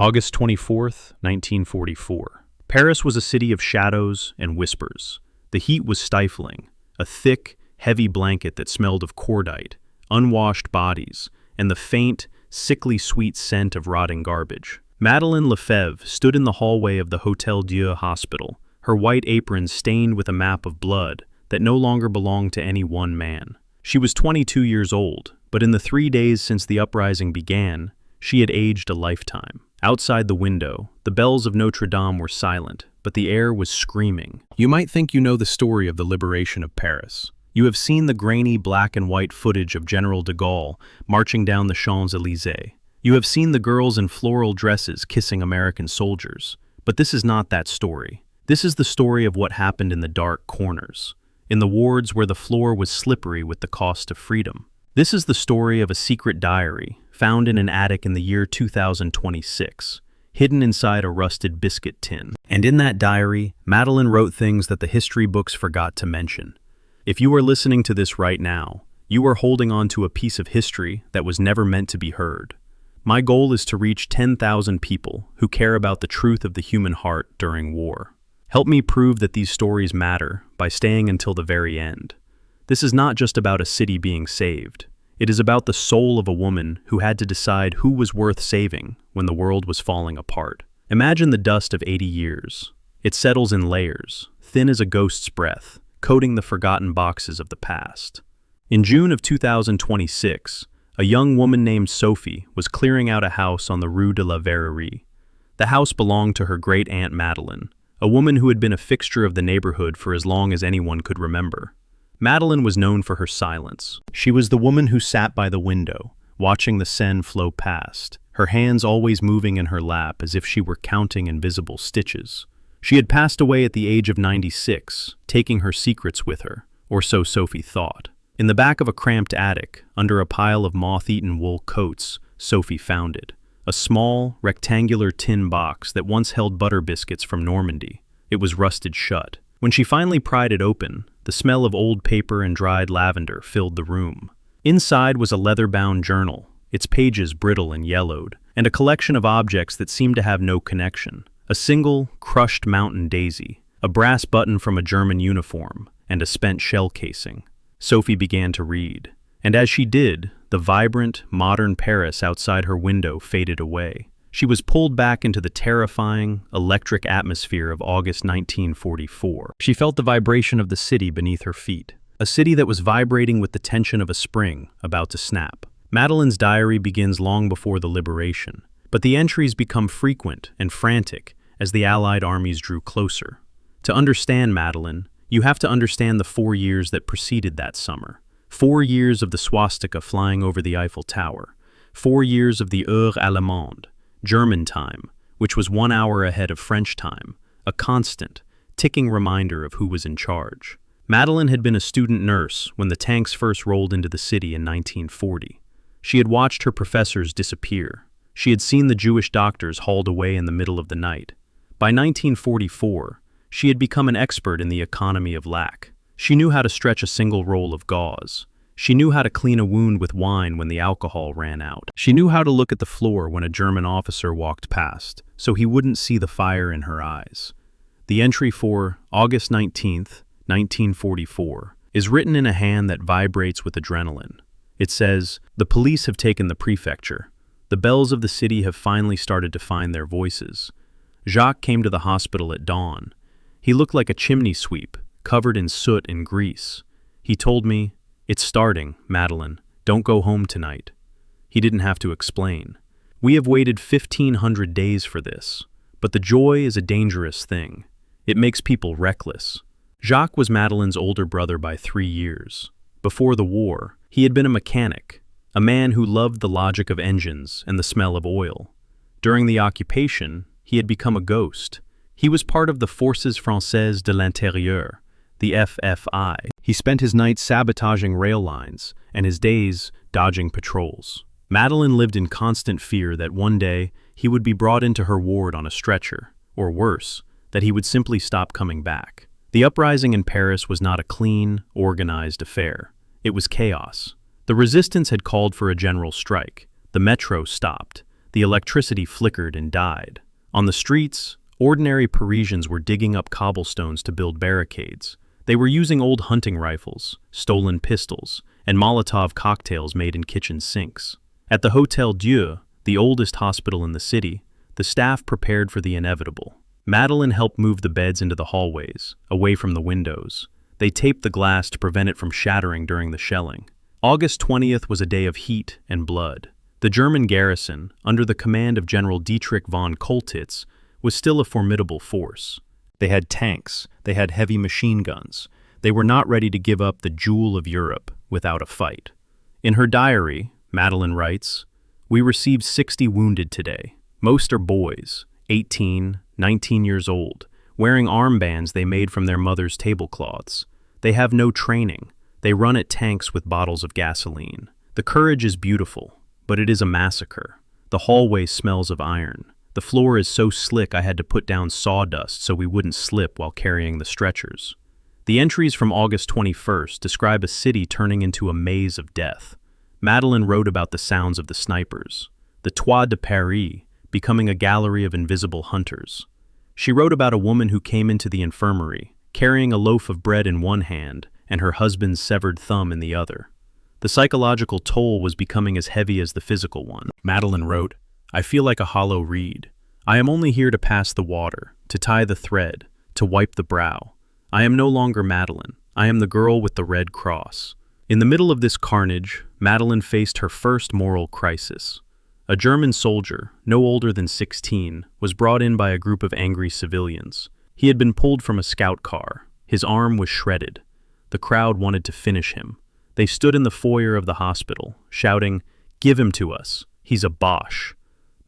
August 24th, 1944. Paris was a city of shadows and whispers. The heat was stifling, a thick, heavy blanket that smelled of cordite, unwashed bodies, and the faint, sickly sweet scent of rotting garbage. Madeline Lefebvre stood in the hallway of the Hôtel Dieu hospital, her white apron stained with a map of blood that no longer belonged to any one man. She was 22 years old, but in the 3 days since the uprising began, she had aged a lifetime. Outside the window, the bells of Notre Dame were silent, but the air was screaming. You might think you know the story of the liberation of Paris. You have seen the grainy black and white footage of General de Gaulle marching down the Champs-Élysées. You have seen the girls in floral dresses kissing American soldiers. But this is not that story. This is the story of what happened in the dark corners, in the wards where the floor was slippery with the cost of freedom. This is the story of a secret diary found in an attic in the year 2026, hidden inside a rusted biscuit tin. And in that diary, Madeline wrote things that the history books forgot to mention. If you are listening to this right now, you are holding on to a piece of history that was never meant to be heard. My goal is to reach 10,000 people who care about the truth of the human heart during war. Help me prove that these stories matter by staying until the very end. This is not just about a city being saved. It is about the soul of a woman who had to decide who was worth saving when the world was falling apart. Imagine the dust of 80 years. It settles in layers, thin as a ghost's breath, coating the forgotten boxes of the past. In June of 2026, a young woman named Sophie was clearing out a house on the Rue de la Verrerie. The house belonged to her great-aunt Madeline, a woman who had been a fixture of the neighborhood for as long as anyone could remember. Madeline was known for her silence. She was the woman who sat by the window, watching the Seine flow past, her hands always moving in her lap as if she were counting invisible stitches. She had passed away at the age of 96, taking her secrets with her, or so Sophie thought. In the back of a cramped attic, under a pile of moth-eaten wool coats, Sophie found it. A small, rectangular tin box that once held butter biscuits from Normandy. It was rusted shut. When she finally pried it open, the smell of old paper and dried lavender filled the room. Inside was a leather-bound journal, its pages brittle and yellowed, and a collection of objects that seemed to have no connection. A single, crushed mountain daisy, a brass button from a German uniform, and a spent shell casing. Sophie began to read, and as she did, the vibrant, modern Paris outside her window faded away. She was pulled back into the terrifying, electric atmosphere of August 1944. She felt the vibration of the city beneath her feet, a city that was vibrating with the tension of a spring about to snap. Madeline's diary begins long before the liberation, but the entries become frequent and frantic as the Allied armies drew closer. To understand Madeline, you have to understand the 4 years that preceded that summer. 4 years of the swastika flying over the Eiffel Tower. 4 years of the heure allemande, German time, which was 1 hour ahead of French time, a constant, ticking reminder of who was in charge. Madeline had been a student nurse when the tanks first rolled into the city in 1940. She had watched her professors disappear. She had seen the Jewish doctors hauled away in the middle of the night. By 1944, she had become an expert in the economy of lack. She knew how to stretch a single roll of gauze. She knew how to clean a wound with wine when the alcohol ran out. She knew how to look at the floor when a German officer walked past, so he wouldn't see the fire in her eyes. The entry for August 19th, 1944, is written in a hand that vibrates with adrenaline. It says, "The police have taken the prefecture. The bells of the city have finally started to find their voices." Jacques came to the hospital at dawn. He looked like a chimney sweep, covered in soot and grease. He told me, "It's starting, Madeline. Don't go home tonight." He didn't have to explain. We have waited 1,500 days for this, but the joy is a dangerous thing. It makes people reckless. Jacques was Madeline's older brother by 3 years. Before the war, he had been a mechanic, a man who loved the logic of engines and the smell of oil. During the occupation, he had become a ghost. He was part of the Forces Françaises de l'Intérieur, the FFI. He spent his nights sabotaging rail lines and his days dodging patrols. Madeline lived in constant fear that one day he would be brought into her ward on a stretcher, or worse, that he would simply stop coming back. The uprising in Paris was not a clean, organized affair. It was chaos. The resistance had called for a general strike. The metro stopped. The electricity flickered and died. On the streets, ordinary Parisians were digging up cobblestones to build barricades. They were using old hunting rifles, stolen pistols, and Molotov cocktails made in kitchen sinks. At the Hôtel Dieu, the oldest hospital in the city, the staff prepared for the inevitable. Madeline helped move the beds into the hallways, away from the windows. They taped the glass to prevent it from shattering during the shelling. August 20th was a day of heat and blood. The German garrison, under the command of General Dietrich von Koltitz, was still a formidable force. They had tanks, they had heavy machine guns. They were not ready to give up the jewel of Europe without a fight. In her diary, Madeline writes, "We received 60 wounded today. Most are boys, 18, 19 years old, wearing armbands they made from their mother's tablecloths. They have no training. They run at tanks with bottles of gasoline. The courage is beautiful, but it is a massacre. The hallway smells of iron. The floor is so slick I had to put down sawdust so we wouldn't slip while carrying the stretchers." The entries from August 21st describe a city turning into a maze of death. Madeline wrote about the sounds of the snipers, the Toit de Paris becoming a gallery of invisible hunters. She wrote about a woman who came into the infirmary, carrying a loaf of bread in one hand and her husband's severed thumb in the other. The psychological toll was becoming as heavy as the physical one. Madeline wrote, "I feel like a hollow reed. I am only here to pass the water, to tie the thread, to wipe the brow. I am no longer Madeline. I am the girl with the red cross." In the middle of this carnage, Madeline faced her first moral crisis. A German soldier, no older than 16, was brought in by a group of angry civilians. He had been pulled from a scout car. His arm was shredded. The crowd wanted to finish him. They stood in the foyer of the hospital, shouting, "Give him to us. He's a Boche."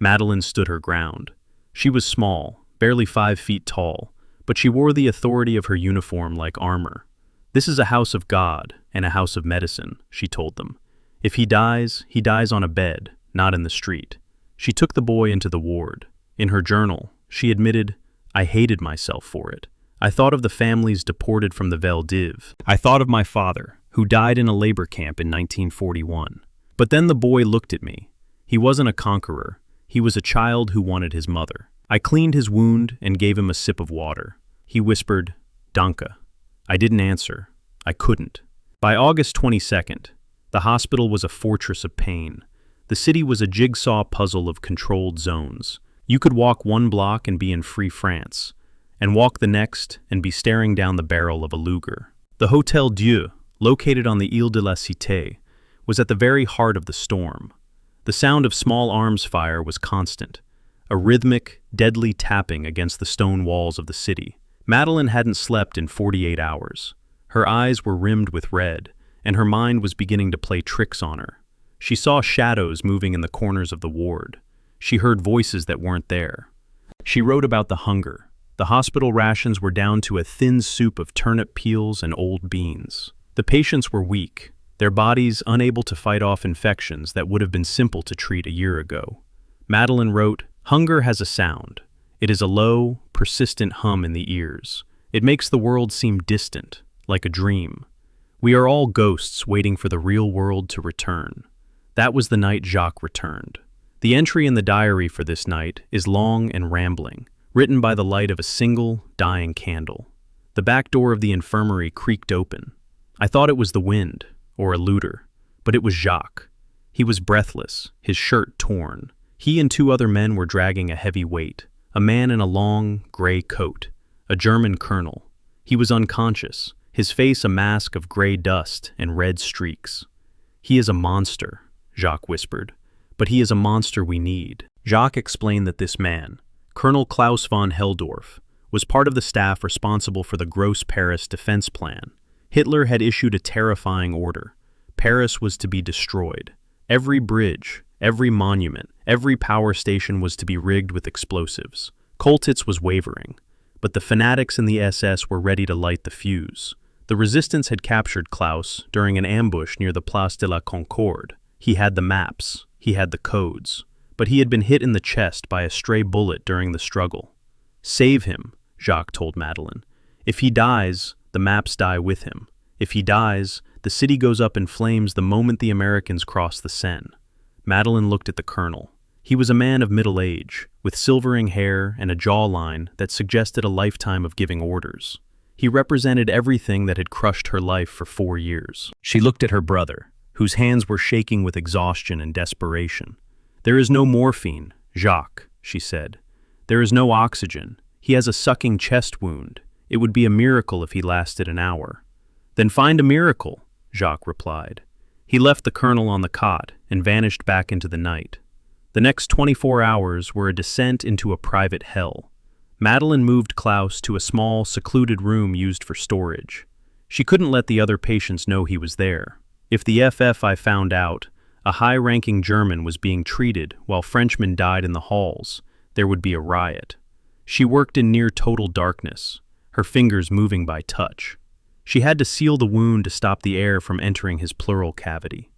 Madeline stood her ground. She was small, barely 5 feet tall, but she wore the authority of her uniform like armor. "This is a house of God and a house of medicine," she told them. "If he dies on a bed, not in the street." She took the boy into the ward. In her journal, she admitted, "I hated myself for it. I thought of the families deported from the Vel d'Iv. I thought of my father, who died in a labor camp in 1941. But then the boy looked at me. He wasn't a conqueror. He was a child who wanted his mother. I cleaned his wound and gave him a sip of water. He whispered, 'Danke.' I didn't answer. I couldn't." By August 22nd, the hospital was a fortress of pain. The city was a jigsaw puzzle of controlled zones. You could walk one block and be in free France, and walk the next and be staring down the barrel of a Luger. The Hôtel Dieu, located on the Ile de la Cité, was at the very heart of the storm. The sound of small arms fire was constant, a rhythmic, deadly tapping against the stone walls of the city. Madeline hadn't slept in 48 hours. Her eyes were rimmed with red, and her mind was beginning to play tricks on her. She saw shadows moving in the corners of the ward. She heard voices that weren't there. She wrote about the hunger. The hospital rations were down to a thin soup of turnip peels and old beans. The patients were weak, their bodies unable to fight off infections that would have been simple to treat a year ago. Madeline wrote, "Hunger has a sound. It is a low, persistent hum in the ears. It makes the world seem distant, like a dream. We are all ghosts waiting for the real world to return." That was the night Jacques returned. The entry in the diary for this night is long and rambling, written by the light of a single, dying candle. The back door of the infirmary creaked open. I thought it was the wind, or a looter, but it was Jacques. He was breathless, his shirt torn. He and 2 other men were dragging a heavy weight, a man in a long, gray coat, a German colonel. He was unconscious, his face a mask of gray dust and red streaks. "He is a monster," Jacques whispered, "but he is a monster we need." Jacques explained that this man, Colonel Klaus von Helldorf, was part of the staff responsible for the Gross Paris defense plan. Hitler had issued a terrifying order. Paris was to be destroyed. Every bridge, every monument, every power station was to be rigged with explosives. Koltitz was wavering, but the fanatics in the SS were ready to light the fuse. The resistance had captured Klaus during an ambush near the Place de la Concorde. He had the maps, he had the codes, but he had been hit in the chest by a stray bullet during the struggle. "Save him," Jacques told Madeline. "If he dies, the maps die with him. If he dies, the city goes up in flames the moment the Americans cross the Seine." Madeline looked at the colonel. He was a man of middle age, with silvering hair and a jawline that suggested a lifetime of giving orders. He represented everything that had crushed her life for 4 years. She looked at her brother, whose hands were shaking with exhaustion and desperation. "There is no morphine, Jacques," she said. "There is no oxygen. He has a sucking chest wound. It would be a miracle if he lasted an hour." "Then find a miracle," Jacques replied. He left the colonel on the cot and vanished back into the night. The next 24 hours were a descent into a private hell. Madeline moved Klaus to a small, secluded room used for storage. She couldn't let the other patients know he was there. If the FFI found out a high-ranking German was being treated while Frenchmen died in the halls, there would be a riot. She worked in near-total darkness, her fingers moving by touch. She had to seal the wound to stop the air from entering his pleural cavity.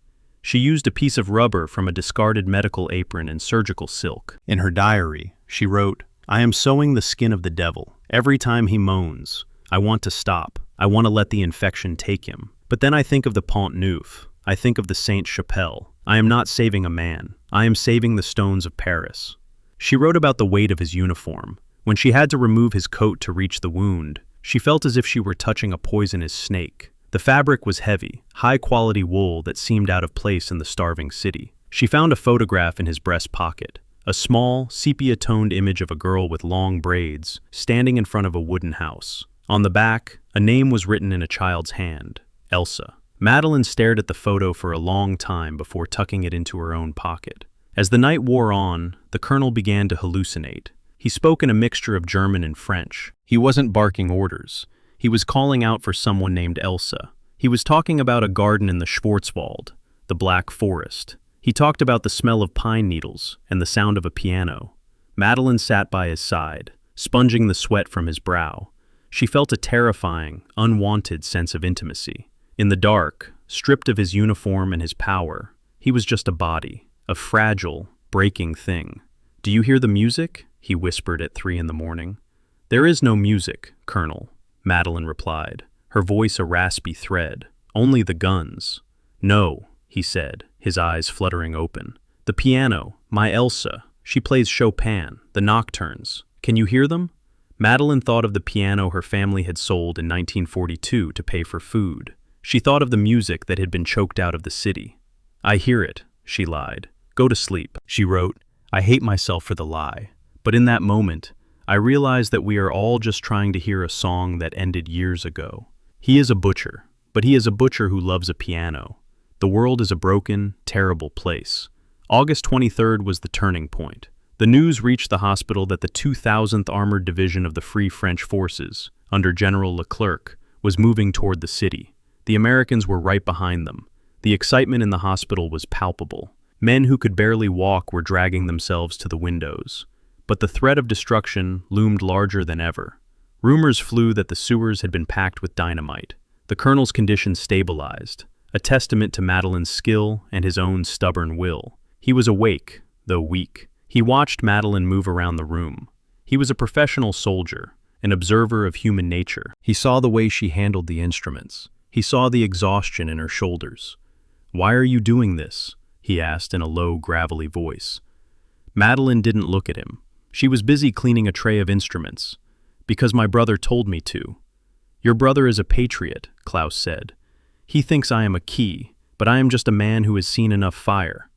She used a piece of rubber from a discarded medical apron and surgical silk. In her diary, she wrote, "I am sewing the skin of the devil. Every time he moans, I want to stop. I want to let the infection take him. But then I think of the Pont Neuf. I think of the Sainte-Chapelle. I am not saving a man. I am saving the stones of Paris." She wrote about the weight of his uniform. When she had to remove his coat to reach the wound, she felt as if she were touching a poisonous snake. The fabric was heavy, high-quality wool that seemed out of place in the starving city. She found a photograph in his breast pocket, a small, sepia-toned image of a girl with long braids, standing in front of a wooden house. On the back, a name was written in a child's hand, Elsa. Madeline stared at the photo for a long time before tucking it into her own pocket. As the night wore on, the colonel began to hallucinate. He spoke in a mixture of German and French. He wasn't barking orders. He was calling out for someone named Elsa. He was talking about a garden in the Schwarzwald, the Black Forest. He talked about the smell of pine needles and the sound of a piano. Madeline sat by his side, sponging the sweat from his brow. She felt a terrifying, unwanted sense of intimacy. In the dark, stripped of his uniform and his power, he was just a body, a fragile, breaking thing. "Do you hear the music?" he whispered at 3 in the morning. "There is no music, Colonel," Madeline replied, her voice a raspy thread. "Only the guns." "No," he said, his eyes fluttering open. "The piano, my Elsa. She plays Chopin, the nocturnes. Can you hear them?" Madeline thought of the piano her family had sold in 1942 to pay for food. She thought of the music that had been choked out of the city. "I hear it," she lied. "Go to sleep." She wrote, "I hate myself for the lie. But in that moment, I realized that we are all just trying to hear a song that ended years ago. He is a butcher, but he is a butcher who loves a piano. The world is a broken, terrible place." August 23rd was the turning point. The news reached the hospital that the 2000th Armored Division of the Free French Forces, under General Leclerc, was moving toward the city. The Americans were right behind them. The excitement in the hospital was palpable. Men who could barely walk were dragging themselves to the windows. But the threat of destruction loomed larger than ever. Rumors flew that the sewers had been packed with dynamite. The colonel's condition stabilized, a testament to Madeline's skill and his own stubborn will. He was awake, though weak. He watched Madeline move around the room. He was a professional soldier, an observer of human nature. He saw the way she handled the instruments. He saw the exhaustion in her shoulders. "Why are you doing this?" he asked in a low, gravelly voice. Madeline didn't look at him. She was busy cleaning a tray of instruments. "Because my brother told me to." "Your brother is a patriot," Klaus said. "He thinks I am a key, but I am just a man who has seen enough fire."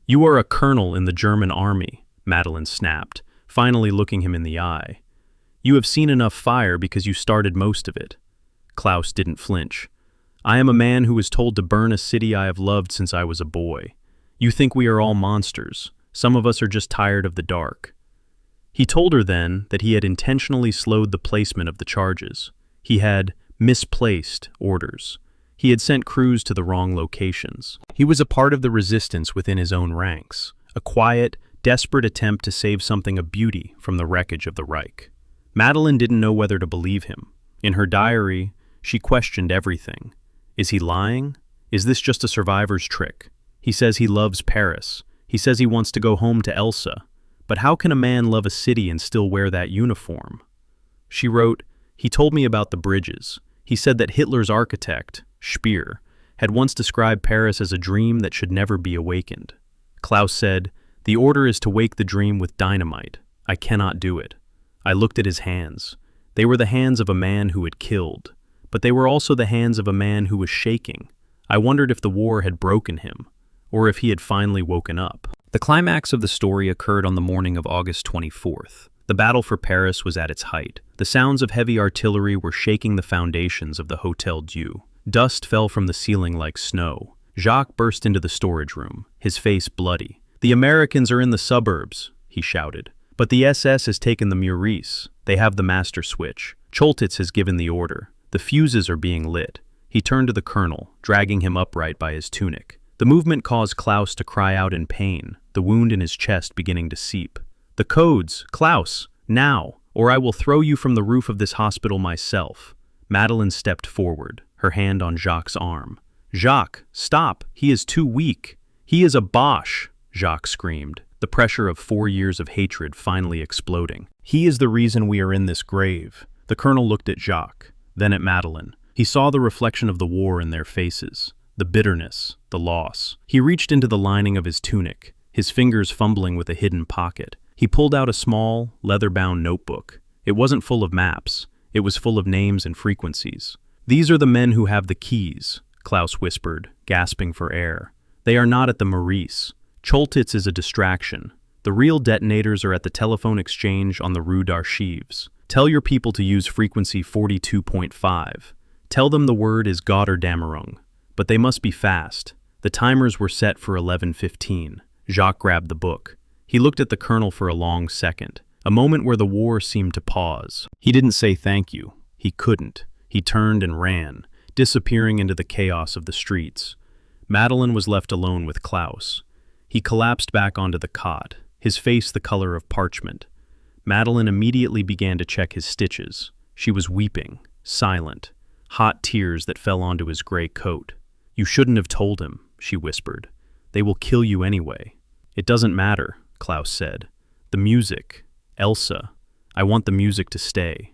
"You are a colonel in the German army," Madeline snapped, finally looking him in the eye. "You have seen enough fire because you started most of it." Klaus didn't flinch. "I am a man who was told to burn a city I have loved since I was a boy. You think we are all monsters. Some of us are just tired of the dark." He told her then that he had intentionally slowed the placement of the charges. He had misplaced orders. He had sent crews to the wrong locations. He was a part of the resistance within his own ranks, a quiet, desperate attempt to save something of beauty from the wreckage of the Reich. Madeline didn't know whether to believe him. In her diary, she questioned everything. Is he lying? Is this just a survivor's trick? He says he loves Paris. He says he wants to go home to Elsa. But how can a man love a city and still wear that uniform? She wrote, "He told me about the bridges. He said that Hitler's architect, Speer, had once described Paris as a dream that should never be awakened." Klaus said, The order is to wake the dream with dynamite. I cannot do it. I looked at his hands. They were the hands of a man who had killed, but they were also the hands of a man who was shaking. I wondered if the war had broken him, or if he had finally woken up. The climax of the story occurred on the morning of August 24th. The battle for Paris was at its height. The sounds of heavy artillery were shaking the foundations of the Hotel Dieu. Dust fell from the ceiling like snow. Jacques burst into the storage room, his face bloody. "The Americans are in the suburbs," he shouted. "But the SS has taken the Meurice. They have the master switch. Choltitz has given the order. The fuses are being lit." He turned to the colonel, dragging him upright by his tunic. The movement caused Klaus to cry out in pain, the wound in his chest beginning to seep. "The codes, Klaus, now, or I will throw you from the roof of this hospital myself." Madeline stepped forward, her hand on Jacques' arm. "Jacques, stop! He is too weak. He is a Boche!" Jacques screamed, the pressure of 4 years of hatred finally exploding. "He is the reason we are in this grave." The colonel looked at Jacques, then at Madeline. He saw the reflection of the war in their faces, the bitterness, the loss. He reached into the lining of his tunic, his fingers fumbling with a hidden pocket. He pulled out a small, leather-bound notebook. It wasn't full of maps. It was full of names and frequencies. "These are the men who have the keys," Klaus whispered, gasping for air. "They are not at the Meurice. Choltitz is a distraction. The real detonators are at the telephone exchange on the Rue d'Archives. Tell your people to use frequency 42.5. Tell them the word is Götterdämmerung. But they must be fast. The timers were set for 11:15. Jacques grabbed the book. He looked at the colonel for a long second, a moment where the war seemed to pause. He didn't say thank you. He couldn't. He turned and ran, disappearing into the chaos of the streets. Madeline was left alone with Klaus. He collapsed back onto the cot, his face the color of parchment. Madeline immediately began to check his stitches. She was weeping, silent, hot tears that fell onto his gray coat. "You shouldn't have told him," she whispered. "They will kill you anyway." "It doesn't matter," Klaus said. "The music, Elsa. I want the music to stay."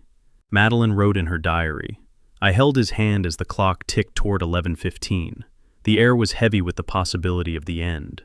Madeline wrote in her diary. "I held his hand as the clock ticked toward 11:15. The air was heavy with the possibility of the end.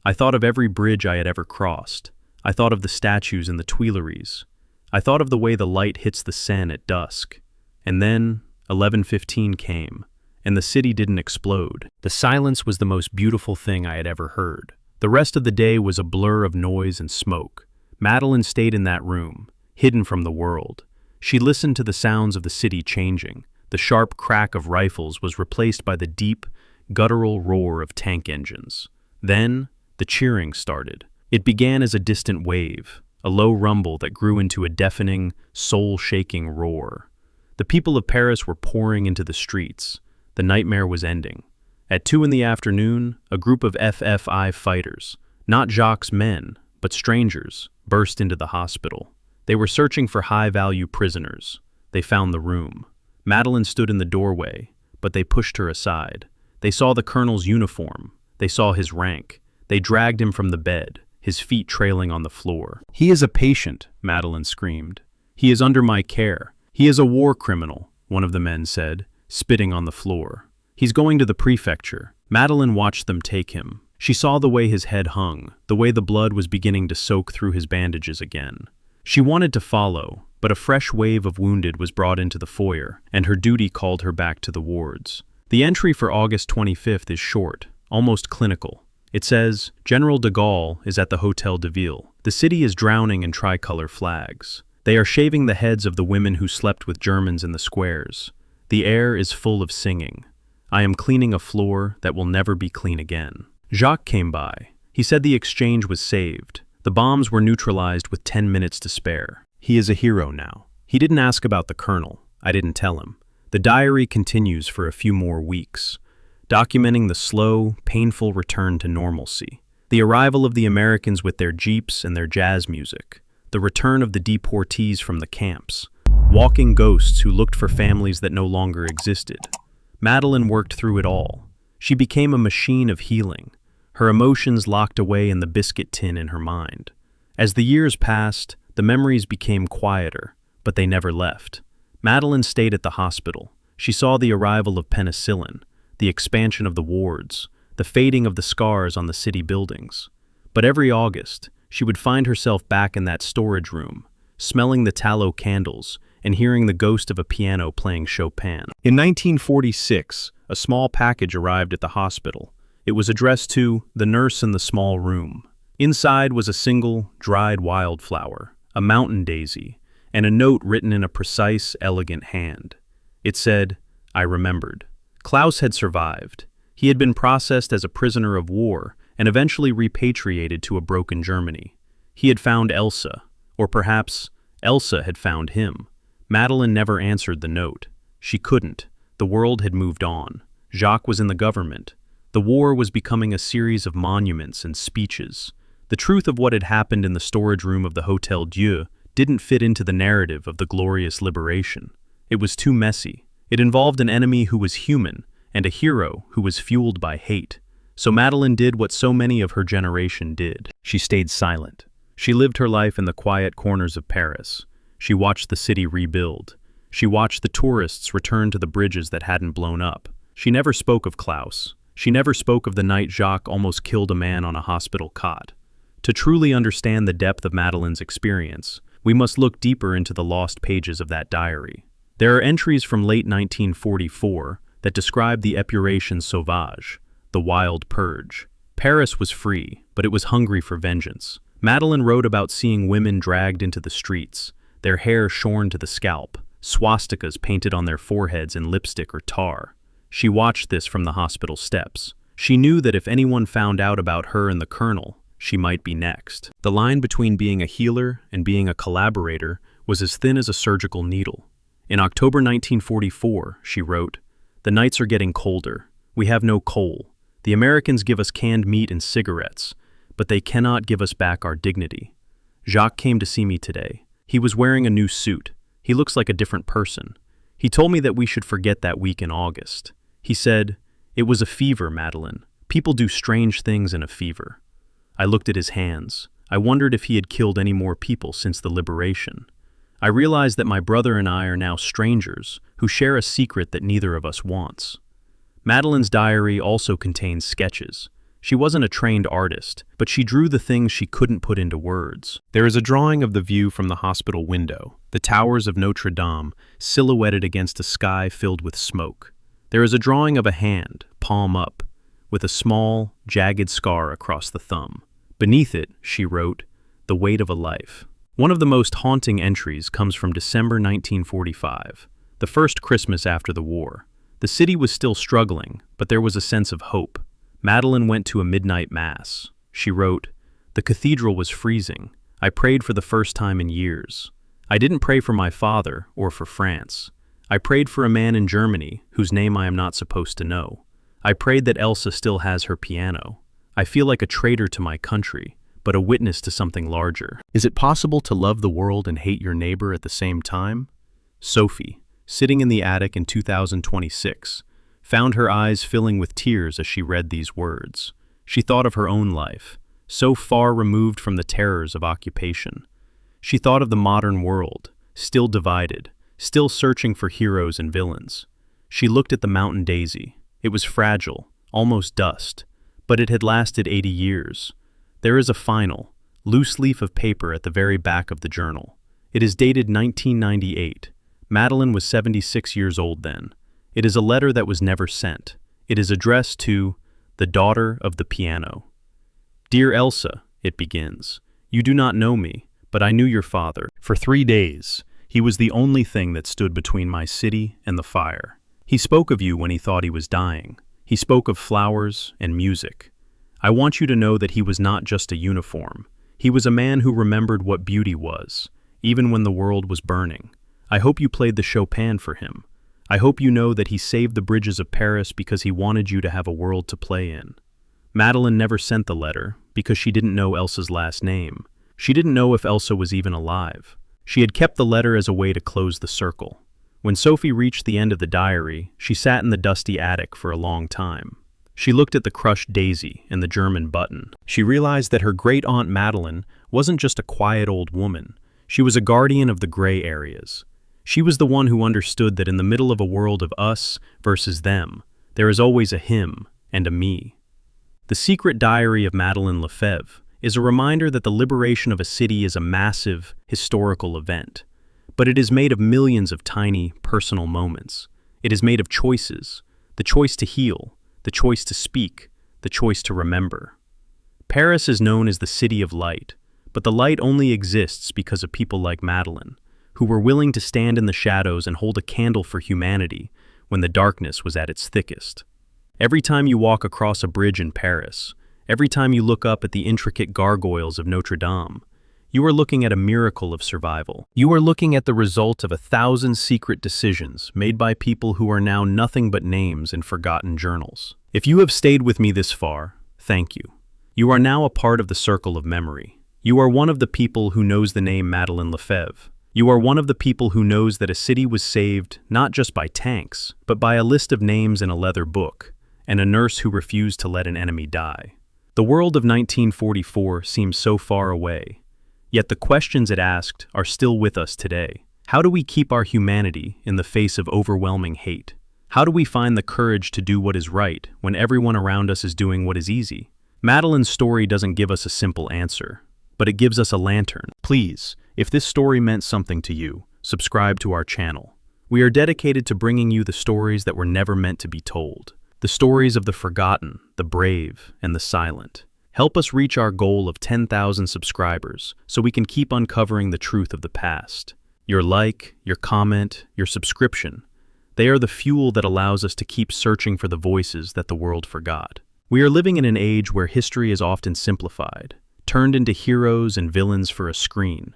I thought of every bridge I had ever crossed. I thought of the statues in the Tuileries. I thought of the way the light hits the Seine at dusk. And then 11:15 came, and the city didn't explode. The silence was the most beautiful thing I had ever heard. The rest of the day was a blur of noise and smoke. Madeline stayed in that room, hidden from the world. She listened to the sounds of the city changing. The sharp crack of rifles was replaced by the deep, guttural roar of tank engines. Then, the cheering started. It began as a distant wave, a low rumble that grew into a deafening, soul-shaking roar. The people of Paris were pouring into the streets. The nightmare was ending. At 2 in the afternoon, a group of FFI fighters, not Jacques' men, but strangers, burst into the hospital. They were searching for high-value prisoners. They found the room. Madeline stood in the doorway, but they pushed her aside. They saw the colonel's uniform. They saw his rank. They dragged him from the bed, his feet trailing on the floor. "He is a patient," Madeline screamed. "He is under my care. He is a war criminal," one of the men said, spitting on the floor. "He's going to the prefecture." Madeline watched them take him. She saw the way his head hung, the way the blood was beginning to soak through his bandages again. She wanted to follow, but a fresh wave of wounded was brought into the foyer, and her duty called her back to the wards. The entry for August 25th is short, almost clinical. It says, "General de Gaulle is at the Hotel de Ville. The city is drowning in tricolor flags. They are shaving the heads of the women who slept with Germans in the squares. The air is full of singing. I am cleaning a floor that will never be clean again." Jacques came by. He said the exchange was saved. The bombs were neutralized with 10 minutes to spare. He is a hero now. He didn't ask about the colonel. I didn't tell him. The diary continues for a few more weeks, documenting the slow, painful return to normalcy. The arrival of the Americans with their jeeps and their jazz music. The return of the deportees from the camps. Walking ghosts who looked for families that no longer existed. Madeline worked through it all. She became a machine of healing, her emotions locked away in the biscuit tin in her mind. As the years passed, the memories became quieter, but they never left. Madeline stayed at the hospital. She saw the arrival of penicillin, the expansion of the wards, the fading of the scars on the city buildings. But every August, she would find herself back in that storage room, smelling the tallow candles and hearing the ghost of a piano playing Chopin. In 1946, a small package arrived at the hospital. It was addressed to the nurse in the small room. Inside was a single, dried wildflower, a mountain daisy, and a note written in a precise, elegant hand. It said, "I remembered." Klaus had survived. He had been processed as a prisoner of war and eventually repatriated to a broken Germany. He had found Elsa, or perhaps Elsa had found him. Madeline never answered the note. She couldn't. The world had moved on. Jacques was in the government. The war was becoming a series of monuments and speeches. The truth of what had happened in the storage room of the Hotel Dieu didn't fit into the narrative of the glorious liberation. It was too messy. It involved an enemy who was human and a hero who was fueled by hate. So Madeline did what so many of her generation did. She stayed silent. She lived her life in the quiet corners of Paris. She watched the city rebuild. She watched the tourists return to the bridges that hadn't blown up. She never spoke of Klaus. She never spoke of the night Jacques almost killed a man on a hospital cot. To truly understand the depth of Madeline's experience, we must look deeper into the lost pages of that diary. There are entries from late 1944 that describe the épuration sauvage, the wild purge. Paris was free, but it was hungry for vengeance. Madeline wrote about seeing women dragged into the streets, their hair shorn to the scalp, swastikas painted on their foreheads in lipstick or tar. She watched this from the hospital steps. She knew that if anyone found out about her and the colonel, she might be next. The line between being a healer and being a collaborator was as thin as a surgical needle. In October 1944, she wrote, "The nights are getting colder. We have no coal. The Americans give us canned meat and cigarettes, but they cannot give us back our dignity. Jacques came to see me today. He was wearing a new suit. He looks like a different person. He told me that we should forget that week in August. He said, 'It was a fever, Madeline. People do strange things in a fever.' I looked at his hands. I wondered if he had killed any more people since the liberation. I realized that my brother and I are now strangers who share a secret that neither of us wants." Madeline's diary also contains sketches. She wasn't a trained artist, but she drew the things she couldn't put into words. There is a drawing of the view from the hospital window, the towers of Notre Dame silhouetted against a sky filled with smoke. There is a drawing of a hand, palm up, with a small, jagged scar across the thumb. Beneath it, she wrote, "The weight of a life." One of the most haunting entries comes from December 1945, the first Christmas after the war. The city was still struggling, but there was a sense of hope. Madeline went to a midnight mass. She wrote, "The cathedral was freezing. I prayed for the first time in years. I didn't pray for my father or for France. I prayed for a man in Germany whose name I am not supposed to know. I prayed that Elsa still has her piano. I feel like a traitor to my country, but a witness to something larger. Is it possible to love the world and hate your neighbor at the same time?" Sophie, sitting in the attic in 2026, found her eyes filling with tears as she read these words. She thought of her own life, so far removed from the terrors of occupation. She thought of the modern world, still divided, still searching for heroes and villains. She looked at the mountain daisy. It was fragile, almost dust, but it had lasted 80 years. There is a final, loose leaf of paper at the very back of the journal. It is dated 1998. Madeline was 76 years old then. It is a letter that was never sent. It is addressed to the daughter of the piano. "Dear Elsa," it begins, "you do not know me, but I knew your father. For 3 days, he was the only thing that stood between my city and the fire. He spoke of you when he thought he was dying. He spoke of flowers and music. I want you to know that he was not just a uniform. He was a man who remembered what beauty was, even when the world was burning. I hope you played the Chopin for him. I hope you know that he saved the bridges of Paris because he wanted you to have a world to play in." Madeline never sent the letter because she didn't know Elsa's last name. She didn't know if Elsa was even alive. She had kept the letter as a way to close the circle. When Sophie reached the end of the diary, she sat in the dusty attic for a long time. She looked at the crushed daisy and the German button. She realized that her great-aunt Madeline wasn't just a quiet old woman. She was a guardian of the gray areas. She was the one who understood that in the middle of a world of us versus them, there is always a him and a me. The Secret Diary of Madeline Lefebvre is a reminder that the liberation of a city is a massive, historical event. But it is made of millions of tiny, personal moments. It is made of choices, the choice to heal, the choice to speak, the choice to remember. Paris is known as the City of Light, but the light only exists because of people like Madeline, who were willing to stand in the shadows and hold a candle for humanity when the darkness was at its thickest. Every time you walk across a bridge in Paris, every time you look up at the intricate gargoyles of Notre Dame, you are looking at a miracle of survival. You are looking at the result of 1,000 secret decisions made by people who are now nothing but names in forgotten journals. If you have stayed with me this far, thank you. You are now a part of the circle of memory. You are one of the people who knows the name Madeline Lefebvre. You are one of the people who knows that a city was saved not just by tanks, but by a list of names in a leather book, and a nurse who refused to let an enemy die. The world of 1944 seems so far away, yet the questions it asked are still with us today. How do we keep our humanity in the face of overwhelming hate? How do we find the courage to do what is right when everyone around us is doing what is easy? Madeline's story doesn't give us a simple answer, but it gives us a lantern. Please, if this story meant something to you, subscribe to our channel. We are dedicated to bringing you the stories that were never meant to be told. The stories of the forgotten, the brave, and the silent. Help us reach our goal of 10,000 subscribers so we can keep uncovering the truth of the past. Your like, your comment, your subscription, they are the fuel that allows us to keep searching for the voices that the world forgot. We are living in an age where history is often simplified, turned into heroes and villains for a screen.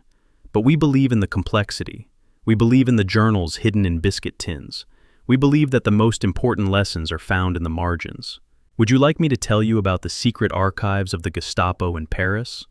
But we believe in the complexity. We believe in the journals hidden in biscuit tins. We believe that the most important lessons are found in the margins. Would you like me to tell you about the secret archives of the Gestapo in Paris?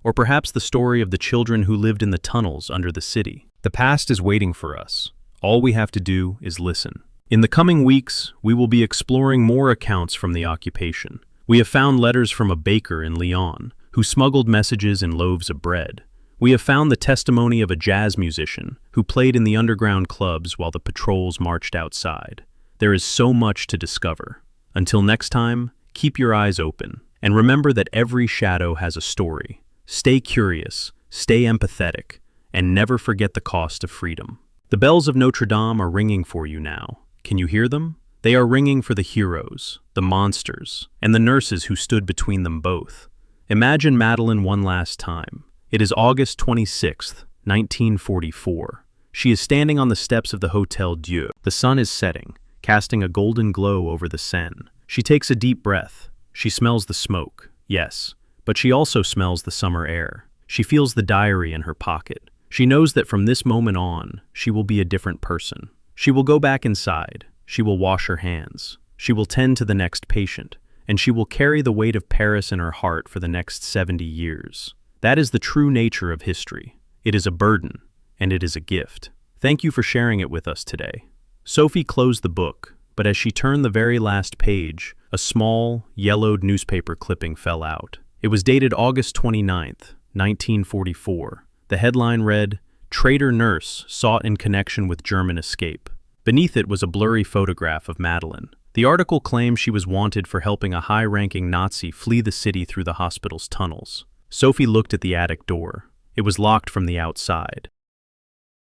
Or perhaps the story of the children who lived in the tunnels under the city? The past is waiting for us. All we have to do is listen. In the coming weeks, we will be exploring more accounts from the occupation. We have found letters from a baker in Lyon who smuggled messages in loaves of bread. We have found the testimony of a jazz musician who played in the underground clubs while the patrols marched outside. There is so much to discover. Until next time, keep your eyes open, and remember that every shadow has a story. Stay curious, stay empathetic, and never forget the cost of freedom. The bells of Notre Dame are ringing for you now. Can you hear them? They are ringing for the heroes, the monsters, and the nurses who stood between them both. Imagine Madeline one last time. It is August 26th, 1944. She is standing on the steps of the Hotel Dieu. The sun is setting, casting a golden glow over the Seine. She takes a deep breath. She smells the smoke, yes, but she also smells the summer air. She feels the diary in her pocket. She knows that from this moment on, she will be a different person. She will go back inside. She will wash her hands. She will tend to the next patient, and she will carry the weight of Paris in her heart for the next 70 years. That is the true nature of history. It is a burden, and it is a gift. Thank you for sharing it with us today. Sophie closed the book, but as she turned the very last page, a small, yellowed newspaper clipping fell out. It was dated August 29th, 1944. The headline read, "Traitor Nurse Sought in Connection with German Escape." Beneath it was a blurry photograph of Madeline. The article claimed she was wanted for helping a high-ranking Nazi flee the city through the hospital's tunnels. Sophie looked at the attic door. It was locked from the outside.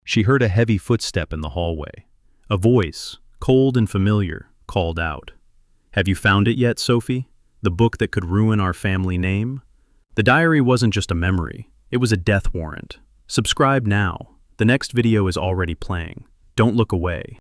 She heard a heavy footstep in the hallway. A voice, cold and familiar, called out. "Have you found it yet, Sophie? The book that could ruin our family name?" The diary wasn't just a memory. It was a death warrant. Subscribe now. The next video is already playing. Don't look away.